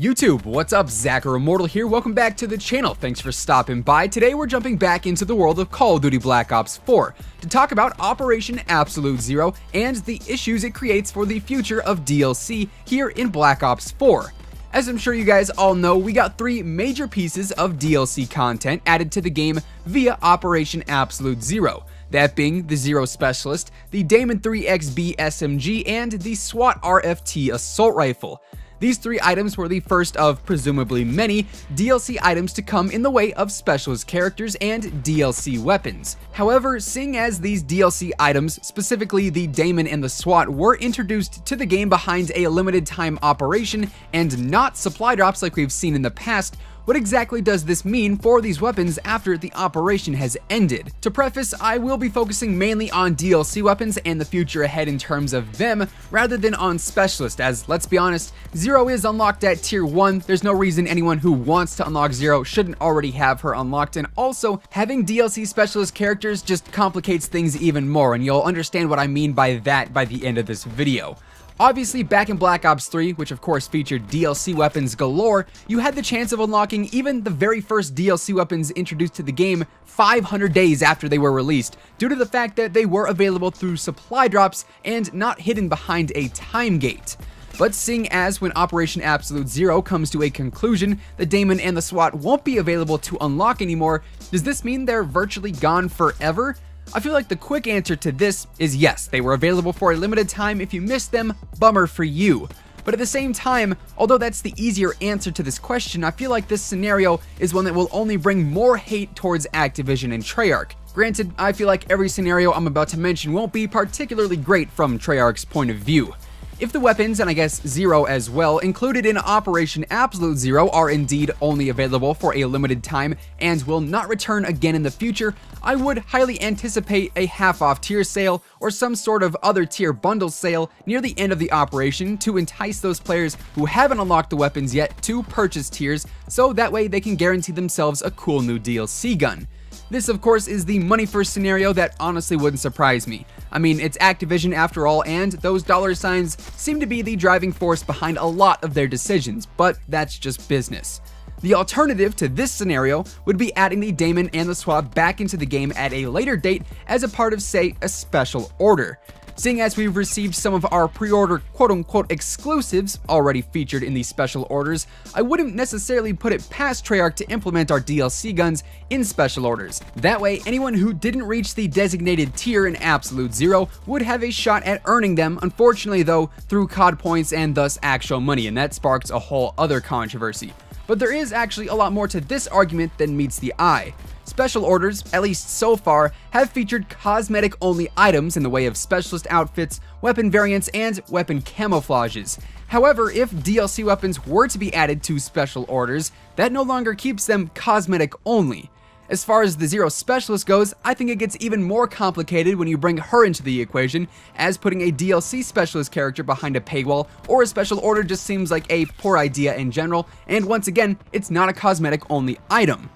YouTube, what's up? Zachary Immortal here. Welcome back to the channel. Thanks for stopping by. Today we're jumping back into the world of Call of Duty Black Ops 4 to talk about Operation Absolute Zero and the issues it creates for the future of DLC here in Black Ops 4. As I'm sure you guys all know, we got 3 major pieces of DLC content added to the game via Operation Absolute Zero. That being the Zero Specialist, the Damon 3XB SMG, and the SWAT RFT Assault Rifle. These 3 items were the first of presumably many DLC items to come in the way of specialist characters and DLC weapons. However, seeing as these DLC items, specifically the Damon and the SWAT, were introduced to the game behind a limited time operation and not supply drops like we've seen in the past, what exactly does this mean for these weapons after the operation has ended? To preface, I will be focusing mainly on DLC weapons and the future ahead in terms of them, rather than on Specialist, as let's be honest, Zero is unlocked at Tier 1, there's no reason anyone who wants to unlock Zero shouldn't already have her unlocked, and also, having DLC Specialist characters just complicates things even more, and you'll understand what I mean by that by the end of this video. Obviously, back in Black Ops 3, which of course featured DLC weapons galore, you had the chance of unlocking even the very first DLC weapons introduced to the game 500 days after they were released, due to the fact that they were available through supply drops and not hidden behind a time gate. But seeing as when Operation Absolute Zero comes to a conclusion, the Damon and the SWAT won't be available to unlock anymore, does this mean they're virtually gone forever? I feel like the quick answer to this is yes, they were available for a limited time. If you missed them, bummer for you. But at the same time, although that's the easier answer to this question, I feel like this scenario is one that will only bring more hate towards Activision and Treyarch. Granted, I feel like every scenario I'm about to mention won't be particularly great from Treyarch's point of view. If the weapons, and I guess Zero as well, included in Operation Absolute Zero are indeed only available for a limited time and will not return again in the future, I would highly anticipate a half-off tier sale or some sort of other tier bundle sale near the end of the operation to entice those players who haven't unlocked the weapons yet to purchase tiers, so that way they can guarantee themselves a cool new DLC gun. This, of course, is the money-first scenario that honestly wouldn't surprise me. I mean, it's Activision after all, and those dollar signs seem to be the driving force behind a lot of their decisions, but that's just business. The alternative to this scenario would be adding the Damon and the SWAT back into the game at a later date as a part of, say, a special order. Seeing as we've received some of our pre-order quote-unquote exclusives already featured in these special orders, I wouldn't necessarily put it past Treyarch to implement our DLC guns in special orders. That way, anyone who didn't reach the designated tier in Absolute Zero would have a shot at earning them, unfortunately though, through COD points and thus actual money, and that sparks a whole other controversy. But there is actually a lot more to this argument than meets the eye. Special orders, at least so far, have featured cosmetic-only items in the way of specialist outfits, weapon variants, and weapon camouflages. However, if DLC weapons were to be added to special orders, that no longer keeps them cosmetic-only. As far as the Zero Specialist goes, I think it gets even more complicated when you bring her into the equation, as putting a DLC Specialist character behind a paywall or a special order just seems like a poor idea in general, and once again, it's not a cosmetic-only item.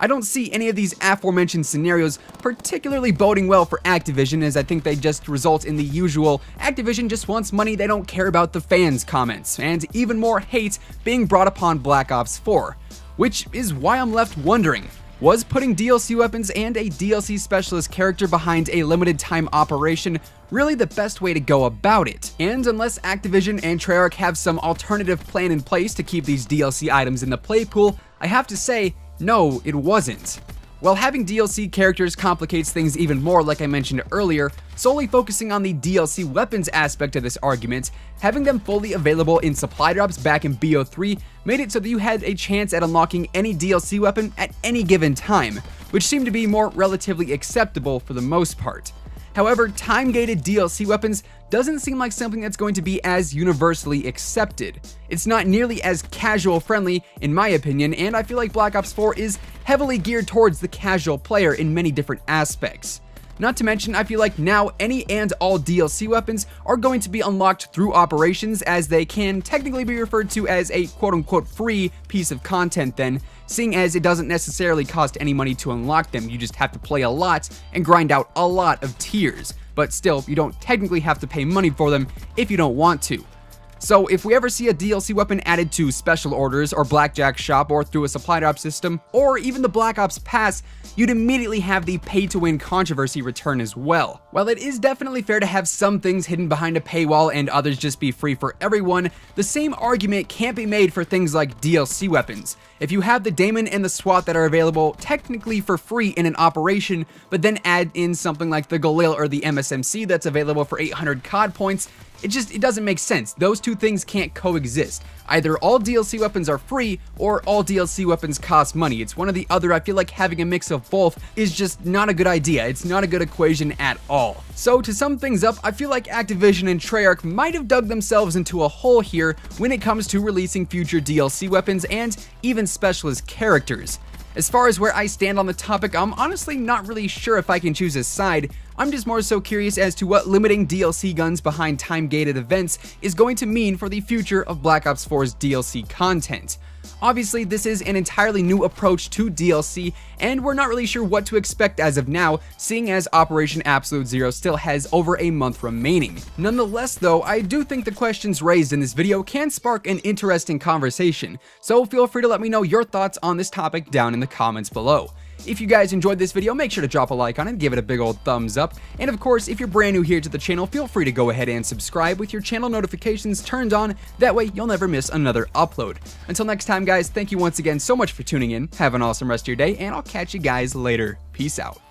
I don't see any of these aforementioned scenarios particularly boding well for Activision, as I think they just result in the usual Activision just wants money, they don't care about the fans comments, and even more hate being brought upon Black Ops 4. Which is why I'm left wondering, was putting DLC weapons and a DLC Specialist character behind a limited time operation really the best way to go about it? And unless Activision and Treyarch have some alternative plan in place to keep these DLC items in the play pool, I have to say, no, it wasn't. While having DLC characters complicates things even more, like I mentioned earlier, solely focusing on the DLC weapons aspect of this argument, having them fully available in supply drops back in BO3 made it so that you had a chance at unlocking any DLC weapon at any given time, which seemed to be more relatively acceptable for the most part. However, time-gated DLC weapons doesn't seem like something that's going to be as universally accepted. It's not nearly as casual-friendly, in my opinion, and I feel like Black Ops 4 is heavily geared towards the casual player in many different aspects. Not to mention, I feel like now any and all DLC weapons are going to be unlocked through operations, as they can technically be referred to as a quote-unquote free piece of content then, seeing as it doesn't necessarily cost any money to unlock them, you just have to play a lot and grind out a lot of tiers, but still, you don't technically have to pay money for them if you don't want to. So if we ever see a DLC weapon added to Special Orders or Blackjack Shop or through a supply drop system or even the Black Ops Pass, you'd immediately have the pay-to-win controversy return as well. While it is definitely fair to have some things hidden behind a paywall and others just be free for everyone, the same argument can't be made for things like DLC weapons. If you have the Daemon and the SWAT that are available technically for free in an operation, but then add in something like the Galil or the MSMC that's available for 800 COD points, it doesn't make sense. Those two things can't coexist. Either all DLC weapons are free or all DLC weapons cost money. It's one or the other. I feel like having a mix of both is just not a good idea. It's not a good equation at all. So to sum things up, I feel like Activision and Treyarch might have dug themselves into a hole here when it comes to releasing future DLC weapons and even specialist characters. As far as where I stand on the topic, I'm honestly not really sure if I can choose a side. I'm just more so curious as to what limiting DLC guns behind time-gated events is going to mean for the future of Black Ops 4's DLC content. Obviously, this is an entirely new approach to DLC, and we're not really sure what to expect as of now, seeing as Operation Absolute Zero still has over a month remaining. Nonetheless though, I do think the questions raised in this video can spark an interesting conversation, so feel free to let me know your thoughts on this topic down in the comments below. If you guys enjoyed this video, make sure to drop a like on it, give it a big old thumbs up, and of course, if you're brand new here to the channel, feel free to go ahead and subscribe with your channel notifications turned on, that way you'll never miss another upload. Until next time guys, thank you once again so much for tuning in, have an awesome rest of your day, and I'll catch you guys later. Peace out.